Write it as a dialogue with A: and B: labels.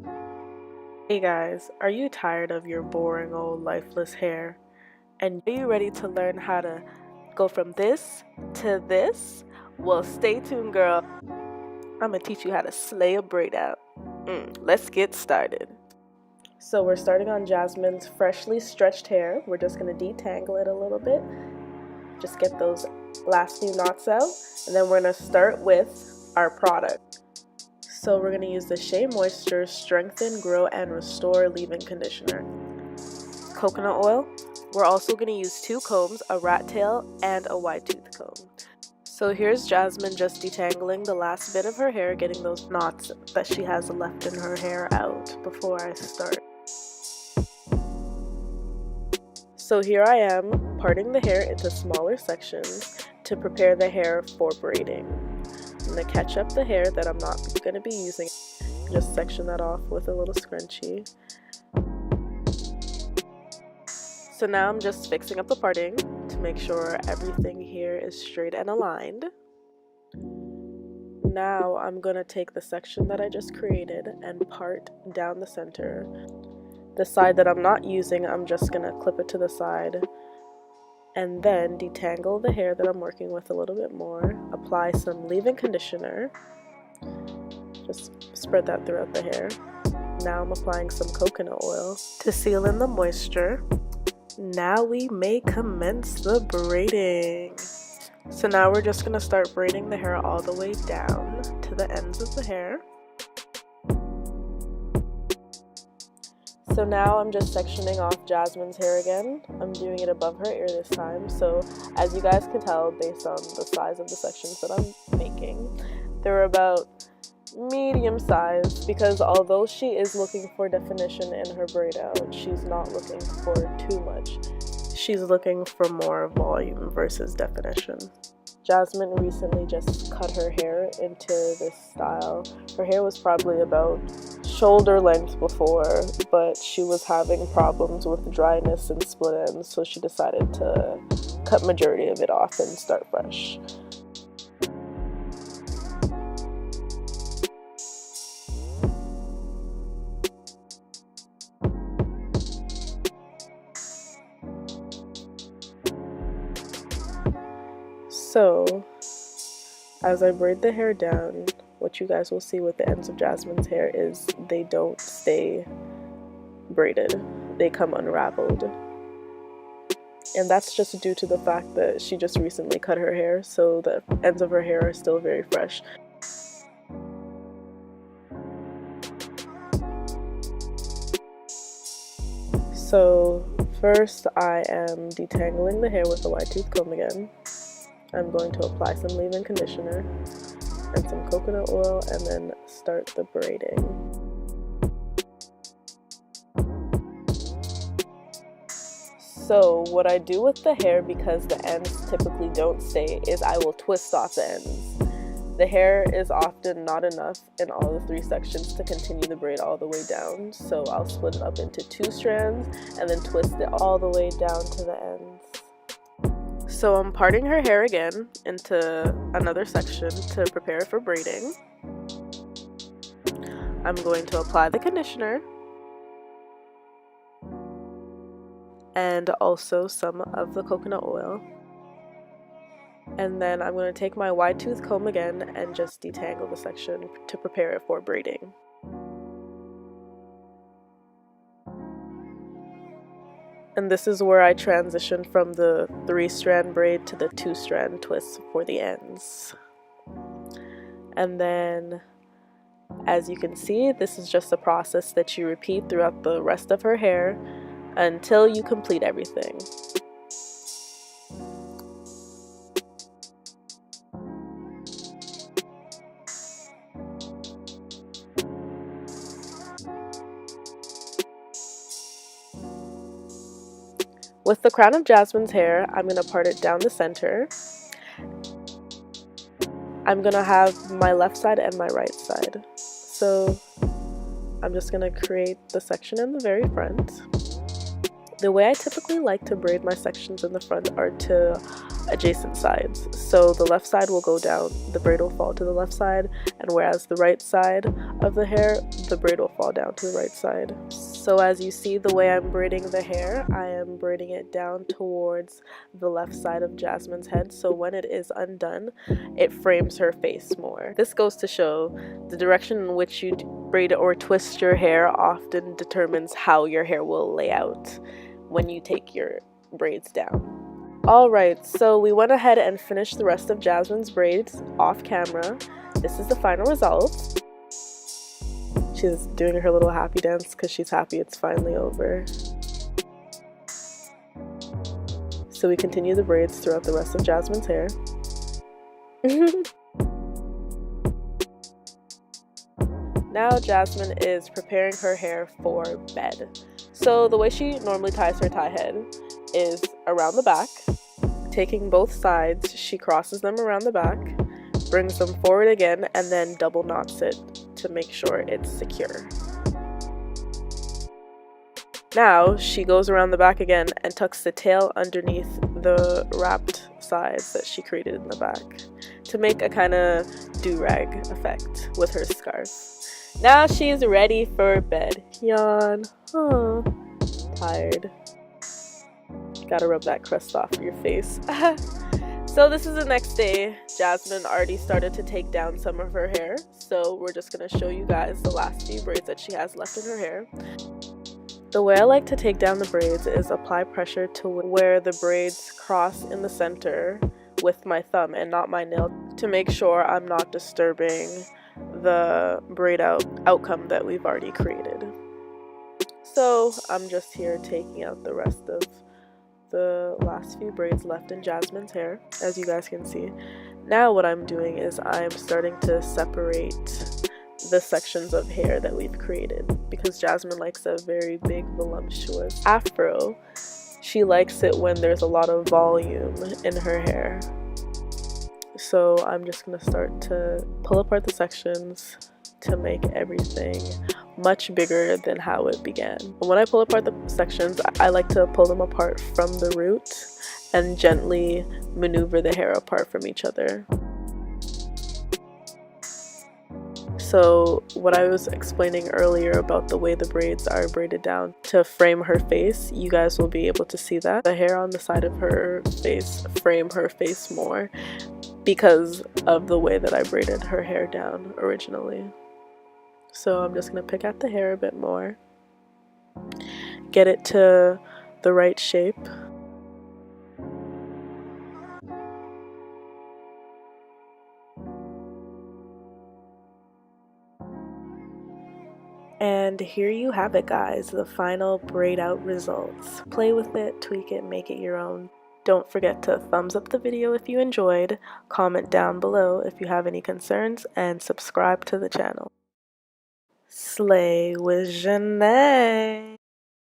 A: Hey guys, are you tired of your boring old lifeless hair? And are you ready to learn how to go from this to this? Well, stay tuned, girl. I'm gonna teach you how to slay a braid out. Let's get started. So we're starting on Jasmine's freshly stretched hair. We're just gonna detangle it a little bit. Just get those last few knots out. And then we're gonna start with our product. So we're going to use the Shea Moisture Strengthen, Grow, and Restore Leave-In Conditioner. Coconut oil. We're also going to use 2 combs, a rat tail, and a wide tooth comb. So here's Jasmine just detangling the last bit of her hair, getting those knots that she has left in her hair out before I start. So here I am, parting the hair into smaller sections to prepare the hair for braiding. I'm going to catch up the hair that I'm not going to be using. Just section that off with a little scrunchie. So now I'm just fixing up the parting to make sure everything here is straight and aligned. Now I'm going to take the section that I just created and part down the center. The side that I'm not using, I'm just going to clip it to the side. And then detangle the hair that I'm working with a little bit more. Apply some leave-in conditioner. Just spread that throughout the hair. Now I'm applying some coconut oil to seal in the moisture. Now we may commence the braiding. So now we're just going to start braiding the hair all the way down to the ends of the hair. So now I'm just sectioning off Jasmine's hair again. I'm doing it above her ear this time. So as you guys can tell based on the size of the sections that I'm making, they're about medium size, because although she is looking for definition in her braid out, she's not looking for too much. She's looking for more volume versus definition. Jasmine recently just cut her hair into this style. Her hair was probably about shoulder length before, but she was having problems with dryness and split ends, so she decided to cut majority of it off and start fresh. So, as I braid the hair down, what you guys will see with the ends of Jasmine's hair is they don't stay braided. They come unraveled. And that's just due to the fact that she just recently cut her hair, so the ends of her hair are still very fresh. So, first I am detangling the hair with a wide tooth comb again. I'm going to apply some leave-in conditioner and some coconut oil and then start the braiding. So what I do with the hair, because the ends typically don't stay, is I will twist off the ends. The hair is often not enough in all the 3 sections to continue the braid all the way down, so I'll split it up into 2 strands and then twist it all the way down to the ends. So I'm parting her hair again into another section to prepare for braiding. I'm going to apply the conditioner and also some of the coconut oil. And then I'm going to take my wide tooth comb again and just detangle the section to prepare it for braiding. And this is where I transition from the 3-strand braid to the 2-strand twist for the ends. And then, as you can see, this is just a process that you repeat throughout the rest of her hair until you complete everything. With the crown of Jasmine's hair, I'm going to part it down the center. I'm going to have my left side and my right side. So I'm just going to create the section in the very front. The way I typically like to braid my sections in the front are to adjacent sides. So the left side will go down, the braid will fall to the left side, and whereas the right side of the hair, the braid will fall down to the right side. So as you see the way I'm braiding the hair, I am braiding it down towards the left side of Jasmine's head, so when it is undone, it frames her face more. This goes to show the direction in which you braid or twist your hair often determines how your hair will lay out when you take your braids down. Alright, so we went ahead and finished the rest of Jasmine's braids off camera. This is the final result. She's doing her little happy dance because she's happy it's finally over. So we continue the braids throughout the rest of Jasmine's hair. Now Jasmine is preparing her hair for bed. So the way she normally ties her tie head is around the back. Taking both sides, she crosses them around the back, brings them forward again, and then double knots it to make sure it's secure. Now she goes around the back again and tucks the tail underneath the wrapped sides that she created in the back to make a kind of do-rag effect with her scarf. Now she's ready for bed. Yawn. Oh, tired. Gotta rub that crust off your face. So this is the next day. Jasmine already started to take down some of her hair, so we're just gonna show you guys the last few braids that she has left in her hair. The way I like to take down the braids is apply pressure to where the braids cross in the center with my thumb and not my nail to make sure I'm not disturbing the braid outcome that we've already created. So I'm just here taking out the rest of the last few braids left in Jasmine's hair, as you guys can see. Now what I'm doing is I'm starting to separate the sections of hair that we've created, because Jasmine likes a very big voluptuous afro. She likes it when there's a lot of volume in her hair. So I'm just gonna start to pull apart the sections to make everything much bigger than how it began. When I pull apart the sections, I like to pull them apart from the root and gently maneuver the hair apart from each other. So what I was explaining earlier about the way the braids are braided down to frame her face, you guys will be able to see that. The hair on the side of her face frame her face more because of the way that I braided her hair down originally. So I'm just going to pick out the hair a bit more, get it to the right shape. And here you have it, guys, the final braid out results. Play with it, tweak it, make it your own. Don't forget to thumbs up the video if you enjoyed, comment down below if you have any concerns, and subscribe to the channel. Slay with Janae.